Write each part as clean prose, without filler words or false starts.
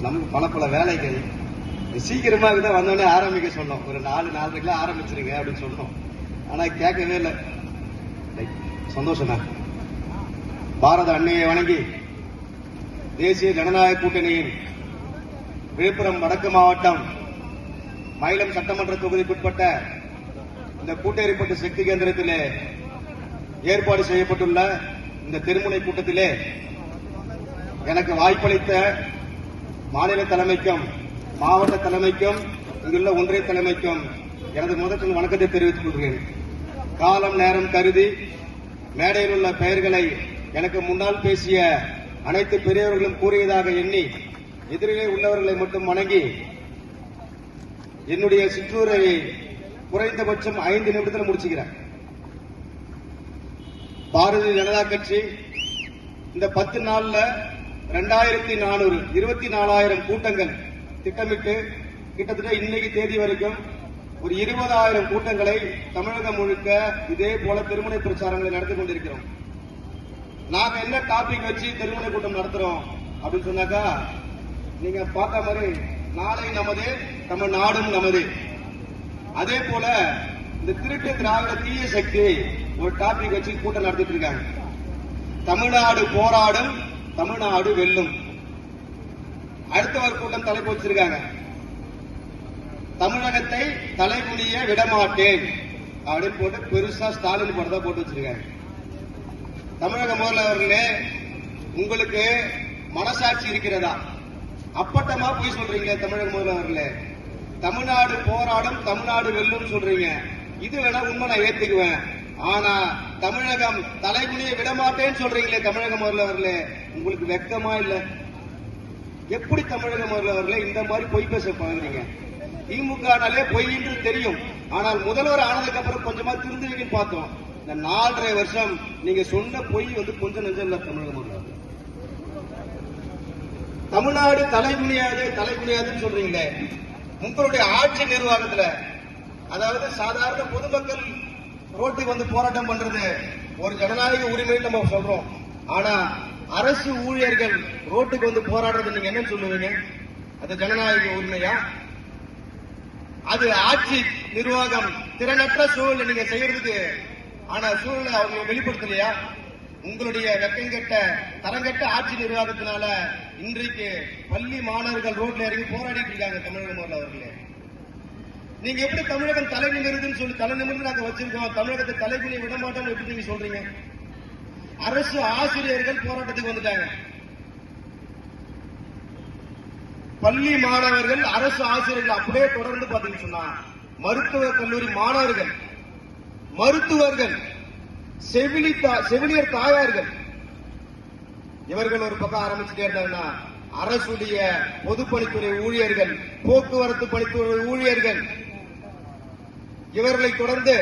நமக்கு பல வேலைகள் சீக்கிரமாக தான் வந்தோடனே ஆரம்பிக்க சொன்னோம். ஒரு 4-4:30 ஆரம்பிச்சிருங்க அப்படின்னு சொன்னோம். ஆனா கேட்கவே இல்லை. சந்தோஷம் தான். பாரத அன்னையை வணங்கி தேசிய ஜனநாயக கூட்டணியின் விழுப்புரம் வடக்கு மாவட்டம் மயிலம் சட்டமன்ற தொகுதிக்குட்பட்ட இந்த கூட்டேரிப்பட்டு சக்தி கேந்திரத்திலே ஏற்பாடு செய்யப்பட்டுள்ள இந்த திருமுனை கூட்டத்திலே எனக்கு வாய்ப்பளித்த மாநில தலைமைக்கும் மாவட்ட தலைமைக்கும் இங்குள்ள ஒன்றிய தலைமைக்கும் எனது முதல் வணக்கத்தை தெரிவித்துக் கொள்கிறேன். காலம் நேரம் கருதி மேடையில் உள்ள பெயர்களை எனக்கு முன்னால் பேசிய அனைத்து பெரியவர்களும் கூறியதாக எண்ணி எதிரிலே உள்ளவர்களை மட்டும் வணங்கி என்னுடைய சிற்றூரை குறைந்தபட்சம் 5 நிமிடத்தில் முடிச்சுக்கிறேன். பாரதிய ஜனதா கட்சி இந்த 10 நாள்ல 2400 24,000 கூட்டங்கள் திட்டமிட்டு கிட்டத்தட்ட இன்னைக்கு தேதி வரைக்கும் ஒரு 20,000 கூட்டங்களை தமிழகம் முழுக்க இதே போல திருமுனை பிரச்சாரங்களை நடத்தி கொண்டிருக்கிறோம். நாங்க என்ன டாபிக் வச்சு திருமுனை கூட்டம் நடத்துறோம் அப்படின்னு சொன்னாக்கா, நீங்க பார்த்த மாதிரி நாளை நமது தமிழ்நாடும் நமது. அதே போல இந்த திருட்டு திராவிட தீய சக்தி ஒரு டாபிக் வச்சு கூட்டம் நடத்திட்டு இருக்காங்க. தமிழ்நாடு போராடும், தமிழ்நாடு வெல்லும். அடுத்த ஒரு கூட்டம் தலைப்பு வச்சிருக்காங்க, தமிழகத்தை தலைகுனிய விடமாட்டேன் அப்படின்னு போட்டு பெருசா ஸ்டாலின் படத்தை போட்டு வச்சிருக்காங்க. தமிழக முதல்வர்களே, உங்களுக்கு மனசாட்சி இருக்கிறதா? அப்பட்டமா போய் சொல்றீங்க தமிழக முதல்வர்களே. தமிழ்நாடு போராடும், தமிழ்நாடு வெல்லும் சொல்றீங்க. இது வேணா உண்மை, நான் ஏத்துக்குவேன். ஆனா தமிழகம் தலைகுனிய விடமாட்டேன்னு சொல்றீங்களே தமிழக முதல்வர்களே, உங்களுக்கு வெக்கமா இல்ல? எப்படி தமிழக முதல்வர்களே இந்த மாதிரி பொய் பேச பழகுறீங்க? திமுகனாலே பொய் என்று தெரியும். ஆனால் முதல்வர் ஆனதுக்கு அப்புறம் கொஞ்சமா திருந்துவீங்கன்னு பார்த்தோம். இந்த 4.5 வருஷம் நீங்க சொன்ன பொய் கொஞ்சம் நெஞ்சம் இல்ல. தமிழக முதல்வர் தமிழ்நாடு தலைகுனியாதுன்னு சொல்றீங்களே, உங்களுடைய ஆட்சி நிர்வாகத்துல, அதாவது சாதாரண பொதுமக்கள் ரோட்டுக்கு போராட்டம் பண்றது ஒரு ஜனநாயக உரிமைன்னு நம்ம சொல்றோம். ஆனா அரசு ஊழியர்கள் ரோட்டுக்கு போராடுறது நீங்க என்ன சொல்லுவீங்க? அது ஜனநாயக உரிமையா? அது ஆட்சி நிர்வாகம் திறனற்ற சூழலை நீங்க செய்யறதுக்கு, ஆனா சூழலை அவங்க வெளிப்படுத்தலையா? உங்களுடைய வெக்கங்கெட்ட தரங்கெட்ட ஆட்சி நிர்வாகத்தினால இன்றைக்கு பள்ளி மாணவர்கள் ரோட்ல இறங்கி போராடிட்டு இருக்காங்க. தமிழக முதல்வர்களே, நீங்க எப்படி தமிழகம் தலை நிமிருதுன்னு சொல்லி தலை நிமிர்ந்து நாங்க வச்சிருக்கோம், தமிழகத்தை தலைகுனிய விட மாட்டோம்னு எப்படி நீங்க சொல்றீங்க? அரசு ஆசிரியர்கள் போராட்டத்துக்கு வந்துட்டாங்க. பள்ளி மாணவர்கள், அரசு ஆசிரியர்கள் அப்படியே தொடர்ந்து பாத்தீங்கன்னு சொன்னா, மருத்துவக் கல்லூரி மாணவர்கள், மருத்துவர்கள், செவிலியர் தாயார்கள், இவர்கள் ஒரு பக்கம் ஆரம்பிச்சுட்டே இருந்தாங்கன்னா, அரசுடைய பொதுப்பணித்துறை ஊழியர்கள், போக்குவரத்து பணித்துறை ஊழியர்கள், இவர்களை தொடர்ந்து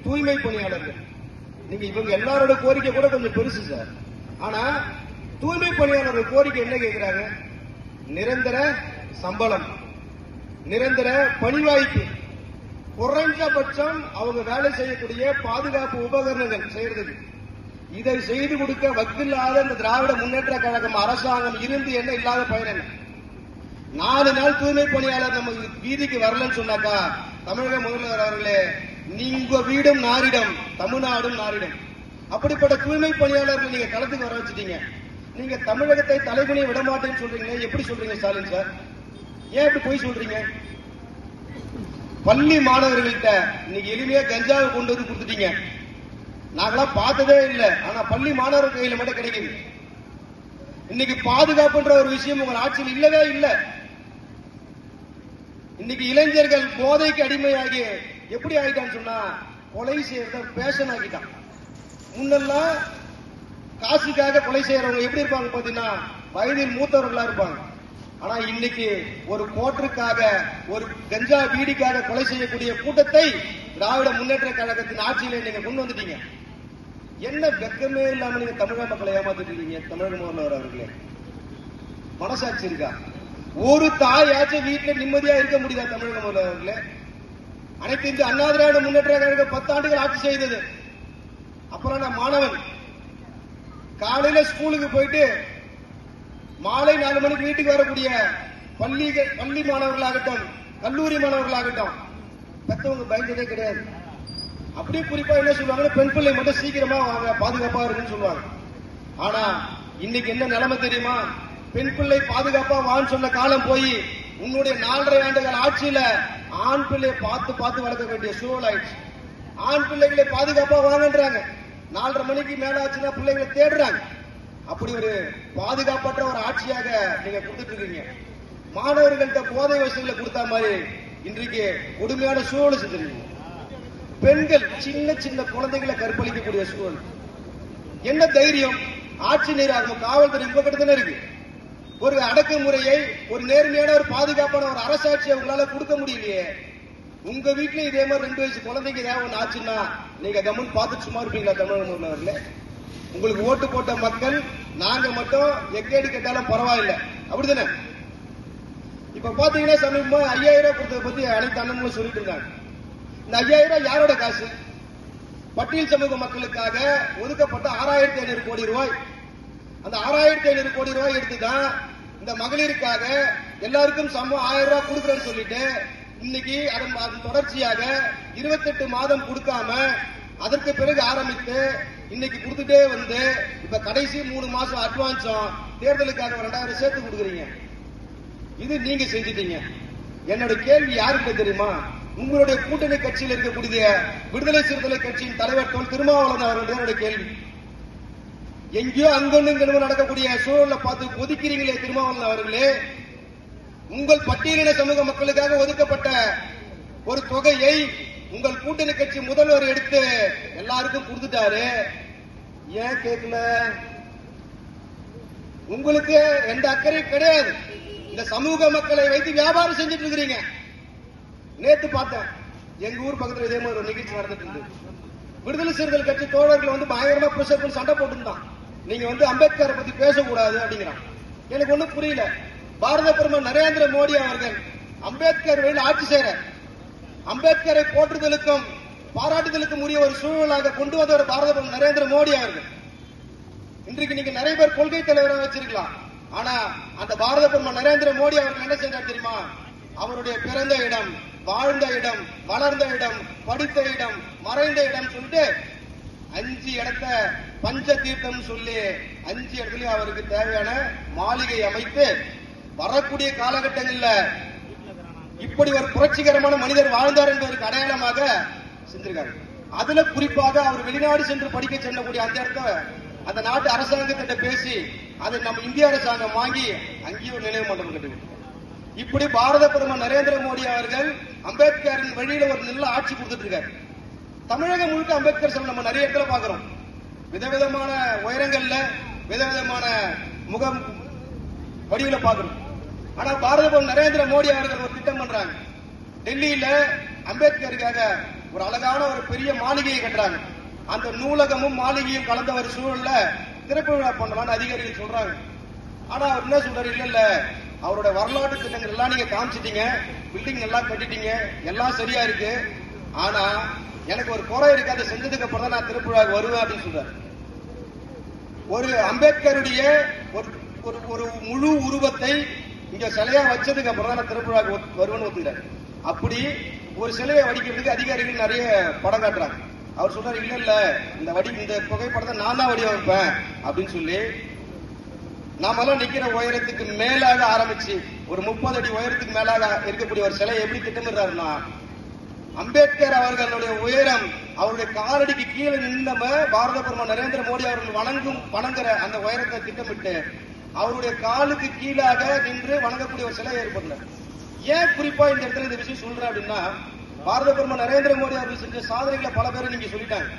தூய்மை பணியாளர்கள். நீங்க இவங்க எல்லாரோட கோரிக்கை கூட கொஞ்சம் பெருசு சார். ஆனா தூய்மை பணியாளர்கள் கோரிக்கை என்ன கேட்கிறாங்க? நிரந்தர சம்பளம், நிரந்தர பணி வாய்ப்பு, குறைஞ்சபட்சம் அவங்க வேலை செய்யக்கூடிய பாதுகாப்பு உபகரணங்கள் செய்யறதுக்கு. இதை செய்து கொடுக்க வக்கில்லாத இந்த திராவிட முன்னேற்ற கழகம் அரசாங்கம் இருந்து என்ன இல்லாத பயன் என்ன? 4 நாள் தூய்மை பணியாளர் நம்ம வீதிக்கு வரலன்னு சொன்னாக்கா, தமிழக முதல்வர் அவர்களே, நீங்க வீடும் நாரிடம், தமிழ்நாடும் நாரிடம். அப்படிப்பட்ட தூய்மை பணியாளர்கள் நீங்க களத்துக்கு வர வச்சுட்டீங்க. நீங்க தமிழகத்தை தலைகுனிய விடமாட்டேன்னு சொல்றீங்க. எப்படி சொல்றீங்க ஸ்டாலின் சார்? ஏன் இப்படி போய் சொல்றீங்க? பள்ளி மாணவர்கள்ட்ட இன்னைக்கு எளிமையா கஞ்சாவை கொண்டு கொடுத்துட்டீங்க. நாங்களாம் பார்த்ததே இல்லை. ஆனா பள்ளி மாணவர்கள் கையில மட்டும் கிடைக்குது. இன்னைக்கு பாதுகாப்புன்ற ஒரு விஷயம் உங்கள் ஆட்சியில் இல்லவே இல்லை. இன்னைக்கு இளைஞர்கள் போதைக்கு அடிமையாகி எப்படி ஆகிட்டான்னு சொன்னா, கொலை செய்யறத பேஷன் ஆகிட்டான். முன்னெல்லாம் காசுக்காக கொலை செய்யறவங்க எப்படி இருப்பாங்க பாத்தீங்கன்னா, வயதில் மூத்தவர்களா இருப்பாங்க. ஆனா இன்னைக்கு ஒரு கோட்டருக்காக, ஒரு கஞ்சா வீடிக்காக கொலை செய்யக்கூடிய கூட்டத்தை திராவிட முன்னேற்ற கழகத்தின் ஆட்சியில நீங்க கொண்டு வந்துட்டீங்க. என்ன வெக்கமே இல்லாம நீங்க தமிழக மக்களை ஏமாத்திட்டு இருக்கீங்க. தமிழக முதல்வர் அவர்களே, மனசாட்சி இருக்கா? ஒரு தாயாச்சும் வீட்டில் நிம்மதியா இருக்க முடியுதா தமிழக முதல்வர் அவர்களே? அனைத்து இந்திய அண்ணா திராவிட முன்னேற்ற கழகம் 10 ஆண்டுகள் ஆட்சி செய்தது. அப்புறம் நான் மாணவன், காலையில ஸ்கூலுக்கு போயிட்டு மாலை 4 மணிக்கு வீட்டுக்கு வரக்கூடிய பள்ளி மாணவர்களாகட்டும், கல்லூரி மாணவர்களாகட்டும், பெற்றவங்க பயந்ததே கிடையாது. அப்படியே குறிப்பா என்ன சொல்லுவாங்க, பெண் பிள்ளை மட்டும் சீக்கிரமா வாங்க, பாதுகாப்பா இருக்குன்னு சொல்லுவாங்க. ஆனா இன்னைக்கு என்ன நிலைமை தெரியுமா? பெண் பிள்ளை பாதுகாப்பா வான்னு சொன்ன காலம் போய் உன்னுடைய 4.5 ஆண்டுகள் ஆட்சியில ஆண் பிள்ளையை பார்த்து பார்த்து வளர்க்க வேண்டிய சூழல் ஆயிடுச்சு. ஆண் பிள்ளைகளை பாதுகாப்பா வாங்கன்றாங்க. 4:30 மணிக்கு மேல ஆச்சுன்னா பிள்ளைகளை தேடுறாங்க. அப்படி ஒரு பாதுகாப்பற்ற ஒரு ஆட்சியாக நீங்க கொடுத்துட்டு இருக்கீங்க. மாணவர்கள்ட்ட போதை வசதிகளை கொடுத்த மாதிரி இன்றைக்கு கொடுமையான சூழல் செஞ்சிருக்கீங்க. பெண்கள் சின்ன சின்ன குழந்தைகளை கற்பழிக்கக்கூடிய சூழல். என்ன தைரியம்? ஆட்சி நிர்வாகம், காவல்துறை உங்க கிட்ட தானே இருக்கு. ஒரு அடக்குமுறையை, ஒரு நேர்மையான ஒரு பாதுகாப்பான ஒரு அரசாட்சியை உங்களால கொடுக்க முடியலையே. உங்க வீட்டுல இதே மாதிரி 2 வயசு குழந்தைக்கு ஏதாவது ஒண்ணு ஆச்சுன்னா நீங்க கவர்மெண்ட் பார்த்துட்டு சும்மா இருப்பீங்களா? தமிழக முதல்வர்களே, உங்களுக்கு ஓட்டு போட்ட மக்கள் நாங்க மட்டும் எக்கேடு கேட்டாலும் பரவாயில்லை, அப்படித்தானே? இப்ப பாத்தீங்கன்னா சமீபமா 5000 ரூபாய் கொடுத்ததை பத்தி அனைத்து அண்ணன்களும் சொல்லிட்டு இருக்காங்க. இந்த 5000 ரூபாய் யாரோட காசு? பட்டியல் சமூக மக்களுக்காக ஒதுக்கப்பட்ட 6500 கோடி ரூபாய். அந்த 6500 கோடி ரூபாய் எடுத்துதான் இந்த மகளிருக்காக எல்லாருக்கும் சமம் 1000 ரூபாய் கொடுக்குறேன்னு சொல்லிட்டு இன்னைக்கு அதன் தொடர்ச்சியாக 28 மாதம் கொடுக்காம அதற்கு பிறகு ஆரம்பித்து இன்னைக்கு கொடுத்துட்டே வந்து இப்ப கடைசி 3 மாசம் அட்வான்ஸும் தேர்தலுக்காக 2000 சேர்த்து கொடுக்குறீங்க. இது நீங்க செஞ்சிட்டீங்க. என்னோட கேள்வி யாருக்கு தெரியுமா? உங்களுடைய கூட்டணி கட்சியில் இருக்கக்கூடிய விடுதலை சிறுத்தை கட்சியின் தலைவர் தொல் திருமாவளவன் அவர்களுடைய கேள்வி. எங்கேயோ அங்கொன்னு இங்கொன்னு நடக்கக்கூடிய சூழலை பார்த்து ஒதுக்கிறீங்களே திருமாவளவன் அவர்களே, உங்கள் பட்டியலின சமூக மக்களுக்காக ஒதுக்கப்பட்ட ஒரு தொகையை உங்கள் கூட்டணி கட்சி முதல்வர் எடுத்து எல்லாருக்கும் கொடுத்துட்டாரு. ஏன் கேட்கல? உங்களுக்கு எந்த அக்கறையும் கிடையாது. இந்த சமூக மக்களை வைத்து வியாபாரம் செஞ்சுட்டு இருக்கிறீங்க. நேத்து பார்த்தேன், எங்க ஊர் பக்கத்துல இதே மாதிரி ஒரு நிகழ்ச்சி நடந்துட்டு இருந்தது. விடுதலை சிறுத்தை கட்சி தோழர்கள் வந்து பயங்கரமா பிரஷர் பண்ணி சண்டை போட்டுருந்தான். நீங்க வந்து அம்பேத்கரை பத்தி பேசக்கூடாது அப்படிங்கிறான். எனக்கு ஒண்ணும் புரியல. பாரத பிரதமர் நரேந்திர மோடி அவர்கள் அம்பேத்கர் வழியில் ஆட்சி செய்யற, அம்பேத்கரை போற்றுதலுக்கும் பாராட்டுதலுக்கும் உரிய ஒரு சூழலாக கொண்டு வந்தவர் பாரத பிரதமர் நரேந்திர மோடி அவர்கள். இன்றைக்கு நீங்க நிறைய பேர் கொள்கை தலைவராக வச்சிருக்கலாம். ஆனா அந்த பாரத பிரதமர் நரேந்திர மோடி அவர்கள் என்ன செஞ்சார் தெரியுமா? அவருடைய பிறந்த இடம், வாழ்ந்த இடம், வளர்ந்த இடம், படித்த இடம், மறைந்த இடம் சொல்லிட்டு 5 இடத்த பஞ்ச தீர்த்தம் சொல்லி 5 இடத்துலயும் அவருக்கு தேவையான மாளிகை அமைத்து வரக்கூடிய காலகட்டங்களில் இப்படி ஒரு புரட்சிகரமான மனிதர் வாழ்ந்தார் என்பதற்கு அடையாளமாக செஞ்சிருக்காங்க. அதுல குறிப்பாக அவர் வெளிநாடு சென்று படிக்க செல்லக்கூடிய அந்த இடத்த அந்த நாட்டு அரசாங்கத்திட்ட பேசி அதை நம்ம இந்திய அரசாங்கம் வாங்கி அங்கேயும் ஒரு நினைவு மண்டபம் கட்டுவிட்டு, இப்படி பாரத பிரதமர் நரேந்திர மோடி அவர்கள் அம்பேத்கரின் வழியில ஒரு நல்ல ஆட்சி கொடுத்துட்டு இருக்காரு. தமிழகம் முழுக்க அம்பேத்கர் சிலை நம்ம நிறைய இடத்துல பாக்குறோம். விதவிதமான உயரங்கள்ல விதவிதமான முகம் வடிவில பாக்குறோம். ஆனா பாரத பிரதமர் நரேந்திர மோடி அவர்கள் ஒரு திட்டம் பண்றாங்க. டெல்லியில அம்பேத்கருக்காக ஒரு அழகான ஒரு பெரிய மாளிகையை கட்டுறாங்க. அந்த நூலகமும் மாளிகையும் கலந்த ஒரு சூழல்ல திறப்பு விழா பண்ணலாம்னு அதிகாரிகள் சொல்றாங்க. ஆனா அவர் என்ன சொல்றாரு, இல்ல அவரோட வரலாற்று திட்டங்கள் எல்லாம் நீங்க காமிச்சிட்டீங்க, பில்டிங் எல்லாம் கட்டிட்டீங்க, எல்லாம் சரியா இருக்கு. ஆனா எனக்கு ஒரு குறை இருக்கு, அதை செஞ்சதுக்கு அப்புறம் தான் நான் திறப்பு விழாவுக்கு வருவேன் அப்படின்னு சொல்றாரு. ஒரு அம்பேத்கருடைய ஒரு முழு உருவத்தை இங்க சிலையா வச்சதுக்கு அப்புறம் தான் நான் திறப்பு விழாவுக்கு வருவேன்னு ஒத்துக்கிறாரு. அப்படி ஒரு சிலையை வடிக்கிறதுக்கு அதிகாரிகள் நிறைய படம் காட்டுறாங்க. அவர் சொல்றாரு, இல்ல இந்த புகைப்படத்தை நான் தான் வடிவமைப்பேன் அப்படின்னு சொல்லி நாமெல்லாம் நிக்கிற உயரத்துக்கு மேலாக ஆரம்பிச்சு ஒரு 30 அடி உயரத்துக்கு மேலாக இருக்கக்கூடிய ஒரு சிலை எப்படி திட்டமிடுறாருன்னா, அம்பேத்கர் அவர்களுடைய உயரம் அவருடைய காலடிக்கு கீழே நின்றம பாரத பிரதமர் நரேந்திர மோடி அவர்கள் வணங்குற அந்த உயரத்தை திட்டமிட்டு அவருடைய காலுக்கு கீழாக நின்று வணங்கக்கூடிய ஒரு சிலை ஏற்படுறார். ஏன் குறிப்பா இந்த இடத்துல இந்த விஷயம் சொல்றேன் அப்படின்னா, பாரத பிரதமர் நரேந்திர மோடி அவர்கள் செஞ்ச சாதனைகளை பல பேர் நீங்க சொல்லிட்டாங்க.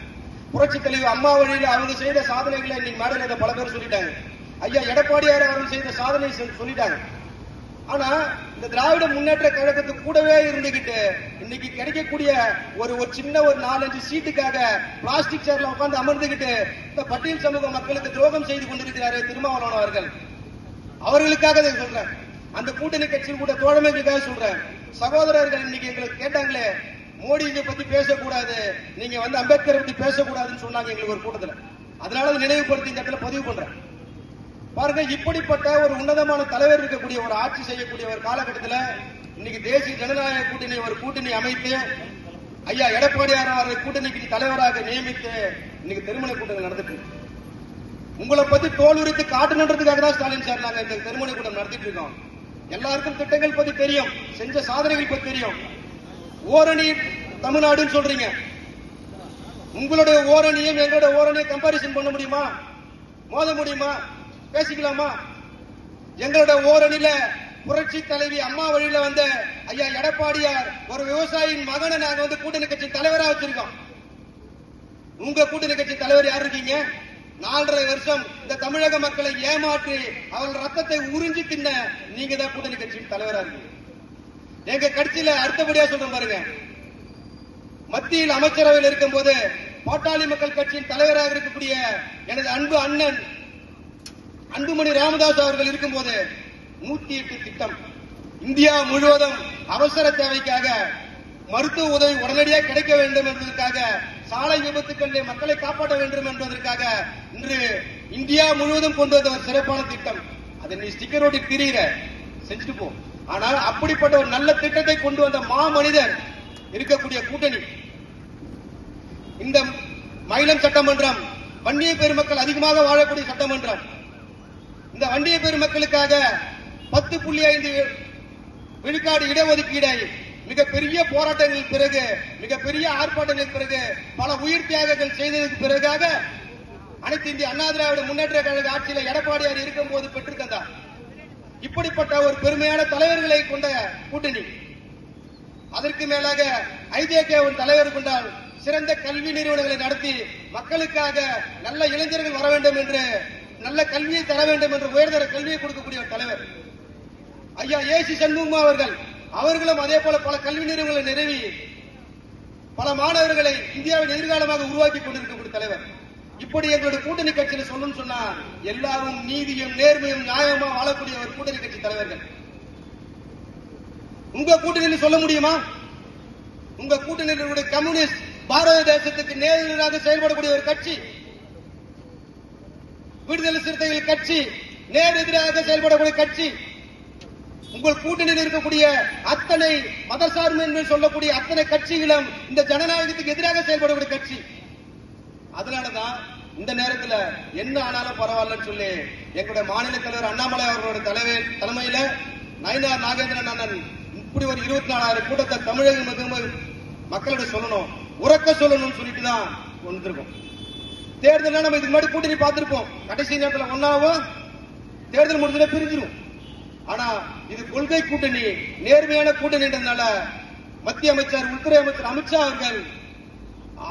புரட்சி தலைவர் அம்மா வழியில அவங்க செய்த சாதனைகளை இன்னைக்கு மேடையில் பல பேர் சொல்லிட்டாங்க. ஐயா எடப்பாடியார் அவர்கள் செய்த சாதனை சொல்லிட்டாங்க. ஆனா இந்த திராவிட முன்னேற்ற கழகத்துக்கு கூடவே இருந்துகிட்டு இன்னைக்கு கிடைக்கக்கூடிய ஒரு சின்ன ஒரு 4-5 சீட்டுக்காக பிளாஸ்டிக் சேர்ல உட்கார்ந்து அமர்ந்துகிட்டு இந்த பட்டியல் சமூக மக்களுக்கு துரோகம் செய்து கொண்டிருக்கிறாரு திருமாவளவன் அவர்கள். அவர்களுக்காக சொல்றேன், அந்த கூட்டணி கட்சியில் கூட தோழமைகளுக்காக சொல்றேன். சகோதரர்கள் இன்னைக்கு எங்களுக்கு கேட்டாங்களே, மோடியை பத்தி பேசக்கூடாது, நீங்க வந்து அம்பேத்கரை பத்தி பேசக்கூடாதுன்னு சொன்னாங்க எங்களுக்கு ஒரு கூட்டத்தில். அதனால நினைவுபடுத்தி இந்த இடத்துல பதிவு பண்றேன். பாருங்க, இப்படிப்பட்ட ஒரு உன்னதமான தலைவர் இருக்கக்கூடிய ஒரு ஆட்சி செய்யக்கூடிய ஒரு காலகட்டத்தில் இன்னைக்கு தேசிய ஜனநாயக கூட்டணி ஒரு கூட்டணி அமைத்து ஐயா எடப்பாடியார் அவரை கூட்டணிக்கு தலைவராக நியமித்து இன்னைக்கு திருமண கூட்டங்கள் நடந்துட்டு இருக்கு. உங்களை பத்தி தோல் உரித்து காட்டணுன்றதுக்காக தான் ஸ்டாலின் சார் நாங்க இந்த திருமண கூட்டம் நடத்திட்டு இருக்கோம். எல்லாருக்கும் திட்டங்கள் பத்தி தெரியும், செஞ்ச சாதனைகள் பத்தி தெரியும். ஓரணி தமிழ்நாடுன்னு சொல்றீங்க. உங்களுடைய ஓரணியும் எங்களுடைய ஓரணியும் கம்பாரிசன் பண்ண முடியுமா? மோத முடியுமா? பேசிக்கலாமா? எங்களுடைய ஓரணியில புரட்சி தலைவி அம்மா வழியில வந்த ஐயா எடப்பாடியார் ஒரு விவசாயியின் மகனை நாங்க கூட்டணி கட்சி தலைவரா வச்சிருக்கோம். உங்க கூட்டணி கட்சி தலைவர் யார் இருக்கீங்க? 4.5 வருஷம் இந்த தமிழக மக்களை ஏமாற்றி அவர்கள் ரத்தத்தை உறிஞ்சி தின்ன நீங்க தான் கூட்டணி கட்சியின் தலைவரா இருக்கீங்க. எங்க கட்சியில அடுத்தபடியா சொல்றேன் பாருங்க, மத்தியில் அமைச்சரவையில் இருக்கும் போது பாட்டாளி மக்கள் கட்சியின் தலைவராக இருக்கக்கூடிய எனது அன்பு அண்ணன் அன்புமணி ராமதாஸ் அவர்கள் இருக்கும் போது 108 திட்டம் இந்தியா முழுவதும் அவசர தேவைக்காக மருத்துவ உதவி உடனடியாக கிடைக்க வேண்டும் என்பதற்காக, சாலை விபத்துக்களில் மக்களை காப்பாற்ற வேண்டும் என்பதற்காக இன்று இந்தியா முழுவதும் கொண்டு வந்த ஒரு சிறப்பான திட்டம். அதை நீ ஸ்டிக்கர் ஓட்டி திரிகிற செஞ்சுட்டு போ. ஆனால் அப்படிப்பட்ட ஒரு நல்ல திட்டத்தை கொண்டு வந்த மாமனிதர் இருக்கக்கூடிய கூட்டணி. இந்த மயிலம் சட்டமன்றம் வன்னிய பெருமக்கள் அதிகமாக வாழக்கூடிய சட்டமன்றம். இந்த வன்னிய பெருமக்களுக்காக 10.5 விழுக்காடு இடஒதுக்கீடை மிகப்பெரிய போராட்டங்களுக்கு பிறகு, மிகப்பெரிய ஆர்ப்பாட்டங்களுக்கு பிறகு, பல உயிர் தியாகங்கள் செய்ததற்கு பிறகாக அனைத்து இந்திய அண்ணா திராவிட முன்னேற்ற கழக ஆட்சியில் எடப்பாடியார் இருக்கும் போது பெற்றிருந்தார். இப்படிப்பட்ட ஒரு பெருமையான தலைவர்களை கொண்ட கூட்டணி. அதற்கு மேலாக ஐஜேகேவின் தலைவர் கொண்டால் சிறந்த கல்வி நிறுவனங்களை நடத்தி மக்களுக்காக நல்ல இளைஞர்கள் வர வேண்டும் என்று, நல்ல கல்வியை தர வேண்டும் என்று உயர்தர கல்வியை கொடுக்கக்கூடிய ஒரு தலைவர் ஐயா ஏசி சண்முகம் அவர்களும் அதே போல பல கல்வி நிறுவனங்களை நிறுவி பல மாணவர்களை இந்தியாவின் எதிர்காலமாக உருவாக்கி கொண்டிருக்கக்கூடிய தலைவர். இப்படி எங்களுடைய கூட்டணி கட்சியில சொல்லணும்னு சொன்னா எல்லாரும் நீதியும் நேர்மையும் நியாயமா வாழக்கூடிய ஒரு கூட்டணி கட்சி தலைவர்கள். உங்க கூட்டணியில் சொல்ல முடியுமா? உங்க கூட்டணியில் கம்யூனிஸ்ட் பாரத தேசத்துக்கு நேரெதிராக செயல்படக்கூடிய ஒரு கட்சி, விடுதலை சிறுத்தைகள் கட்சி நேர் எதிராக செயல்படக்கூடிய கட்சி. உங்கள் கூட்டணியில் இருக்கக்கூடிய அத்தனை மதசார்பு என்று சொல்லக்கூடிய அத்தனை கட்சிகளும் இந்த ஜனநாயகத்துக்கு எதிராக செயல்படக்கூடிய கட்சி. அதனாலதான் இந்த நேரத்தில் என்ன ஆனாலும் பரவாயில்லன்னு சொல்லி எங்களுடைய மாநில தலைவர் அண்ணாமலை அவர்களுடைய தலைமையில நயினார் நாகேந்திரன் அண்ணன் இப்படி ஒரு 24,000 கூட்டத்தை தமிழக மக்களிட சொல்லணும், உறக்க சொல்லணும்னு சொல்லிட்டு தான் வந்திருக்கோம். தேர்தல் நம்ம இதுக்கு முன்னாடி கூட்டணி பார்த்திருப்போம். கடைசி நேரத்தில் ஒன்னாவும் தேர்தல் முடிஞ்ச பிரிஞ்சிரும். ஆனா இது கொள்கை கூட்டணி, நேர்மையான கூட்டணின்றதுனால மத்திய அமைச்சர் உள்துறை அமைச்சர் அமித்ஷா அவர்கள்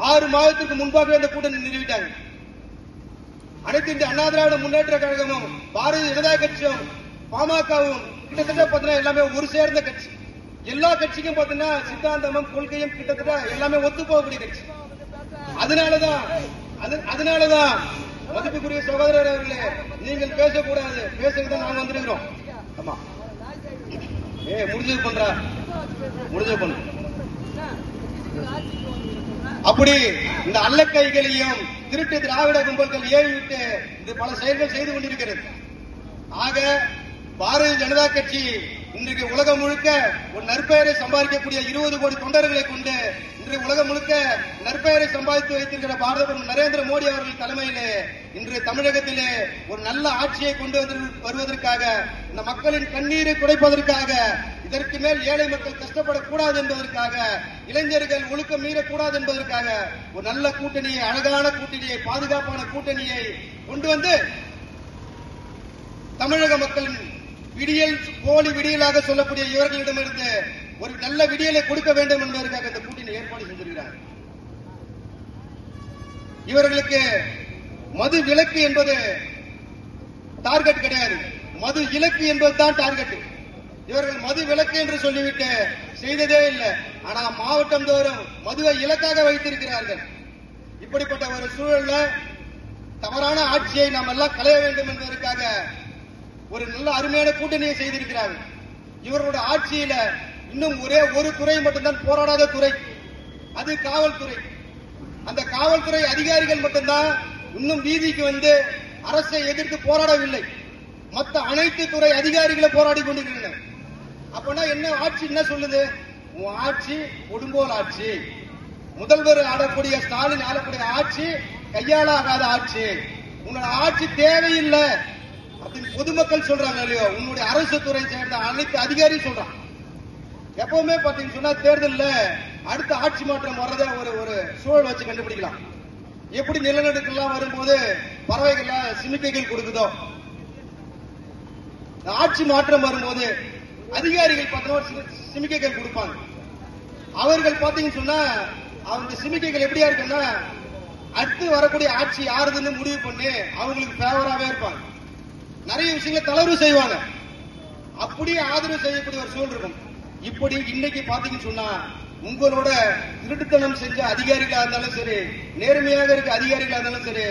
6 மாதத்திற்கு முன்பாகவே இந்த கூட்டணி நிறுவிட்டாங்க. அனைத்து இந்திய அண்ணா திராவிட முன்னேற்ற கழகமும் பாரதிய ஜனதா கட்சியும் பாமகவும் கிட்டத்தட்ட பாத்தீங்கன்னா எல்லாமே ஒரு சேர்ந்த கட்சி. எல்லா கட்சிக்கும் பாத்தீங்கன்னா சித்தாந்தமும் கொள்கையும் கிட்டத்தட்ட எல்லாமே ஒத்து போகக்கூடிய கட்சி. அதனாலதான் மதிப்புக்குரிய சகோதரர் அவர்களே, நீங்கள் பேசக்கூடாது, பேசுறதுதான் நாங்க வந்திருக்கிறோம். ஆமா, முடிஞ்சது பண்ற முடிஞ்சது பண்ற. அப்படி இந்த அல்லக்கைகளையும் திருட்டு திராவிட கும்பல்கள் ஏறிவிட்டு இது பல செயல்கள் செய்து கொண்டிருக்கிறது. ஆக பாரதிய ஜனதா கட்சி இன்றைக்கு உலகம் முழுக்க ஒரு நற்பெயரை சம்பாதிக்கக்கூடிய 20 கோடி தொண்டர்களை கொண்டு இன்றைய உலகம் முழுக்க நற்பெயரை சம்பாதித்து வைத்திருக்கிற பாரத பிரதமர் நரேந்திர மோடி அவர்கள் தலைமையிலே இன்று தமிழகத்திலே ஒரு நல்ல ஆட்சியை கொண்டு வருவதற்காக, இந்த மக்களின் கண்ணீரை துடைப்பதற்காக, இதற்கு மேல் ஏழை மக்கள் கஷ்டப்படக்கூடாது என்பதற்காக, இளைஞர்கள் ஒழுக்கம் மீறக்கூடாது என்பதற்காக ஒரு நல்ல கூட்டணியை, அழகான கூட்டணியை, பாதுகாப்பான கூட்டணியை கொண்டு வந்து தமிழக மக்களின் விடியல் போலி விடியலாக சொல்லக்கூடிய இவர்களிடமிருந்து ஒரு நல்ல விடியலை கொடுக்க வேண்டும் என்பதற்காக இந்த கூட்டணி ஏற்பாடு செஞ்சிருக்கிறார். இவர்களுக்கு மது விலக்கு என்பது டார்கெட் கிடையாது, மது இலக்கு என்பதுதான் டார்கெட். இவர்கள் மது விலக்கு என்று சொல்லிவிட்டு செய்ததே இல்லை. ஆனா மாவட்டம் தோறும் மதுவை இலக்காக வைத்திருக்கிறார்கள். இப்படிப்பட்ட ஒரு சூழல்ல தவறான ஆட்சியை நாம் எல்லாம் களைய வேண்டும் என்பதற்காக ஒரு நல்ல அருமையான கூட்டணியை செய்திருக்கிறார்கள். இவர்களுடைய ஆட்சியில இன்னும் ஒரே ஒரு துறை மட்டும்தான் போராடாத துறை, அது காவல்துறை. அந்த காவல்துறை அதிகாரிகள் மட்டும்தான் இன்னும் வீதிக்கு வந்து அரசை எதிர்த்து போராடவில்லை. மற்ற அனைத்து துறை அதிகாரிகளை போராடி கொண்டிருக்கின்றனர். அப்பனா என்ன ஆட்சி என்ன சொல்லுது? உன் ஆட்சி கொடுங்கோல் ஆட்சி, முதல்வர் ஆடக்கூடிய ஸ்டாலின் ஆளக்கூடிய ஆட்சி கையாளாகாத ஆட்சி, உன்னோட ஆட்சி தேவையில்லை அப்படின்னு பொதுமக்கள் சொல்றாங்க இல்லையோ, உன்னுடைய அரசு துறை சேர்ந்த அனைத்து அதிகாரியும் சொல்றாங்க. எப்பவுமே பாத்தீங்கன்னு சொன்னா தேர்தல்ல அடுத்த ஆட்சி மாற்றம் வர்றத ஒரு சூழல் வச்சு கண்டுபிடிக்கலாம். எப்படி நிலநடுக்கெல்லாம் வரும்போது பறவைகள் சிமிக்கைகள் கொடுக்குதோ, ஆட்சி மாற்றம் வரும்போது அதிகாரிகள் பார்த்தீங்கன்னா சிமிக்கைகள் கொடுப்பாங்க. அவர்கள் பாத்தீங்கன்னு சொன்னா அவங்க சிமிக்கைகள் எப்படியா இருக்குன்னா அடுத்து வரக்கூடிய ஆட்சி யாருதுன்னு முடிவு பண்ணி அவங்களுக்கு ஃபேவராவே இருப்பாங்க. நிறைய விஷயங்களை தளர்வு செய்வாங்க. அப்படியே ஆதரவு செய்யக்கூடிய ஒரு சூழல் இருக்கும். இப்படி இன்னைக்கு பாத்தீங்கன்னு சொன்னா உங்களோட திருட்டுத்தனம் செஞ்ச அதிகாரிகளா இருந்தாலும் சரி, நேர்மையாக இருக்க அதிகாரிகளா இருந்தாலும் சரி,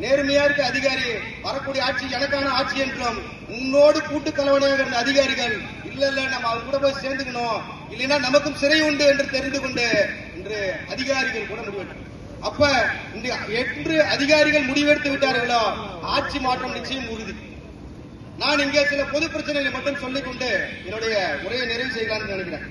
நேர்மையா இருக்க அதிகாரி வரக்கூடிய ஆட்சி எனக்கான ஆட்சி என்றும் உன்னோடு கூட்டு கலவனையாக இருந்த அதிகாரிகள் இல்ல நம்ம அவங்க கூட போய் சேர்ந்துக்கணும், இல்லைன்னா நமக்கும் சிறை உண்டு என்று தெரிந்து கொண்டு இன்று அதிகாரிகள் கூட முடிவெடுத்தார். அப்ப என்று அதிகாரிகள் முடிவெடுத்து விட்டார்களோ ஆட்சி மாற்றம் நிச்சயம் உறுதி. நான் இங்கே சில பொது பிரச்சனைகளை மட்டும் சொல்லிக் கொண்டு என்னுடைய உரையை நிறைவு செய்யலாம்னு நினைக்கிறேன்.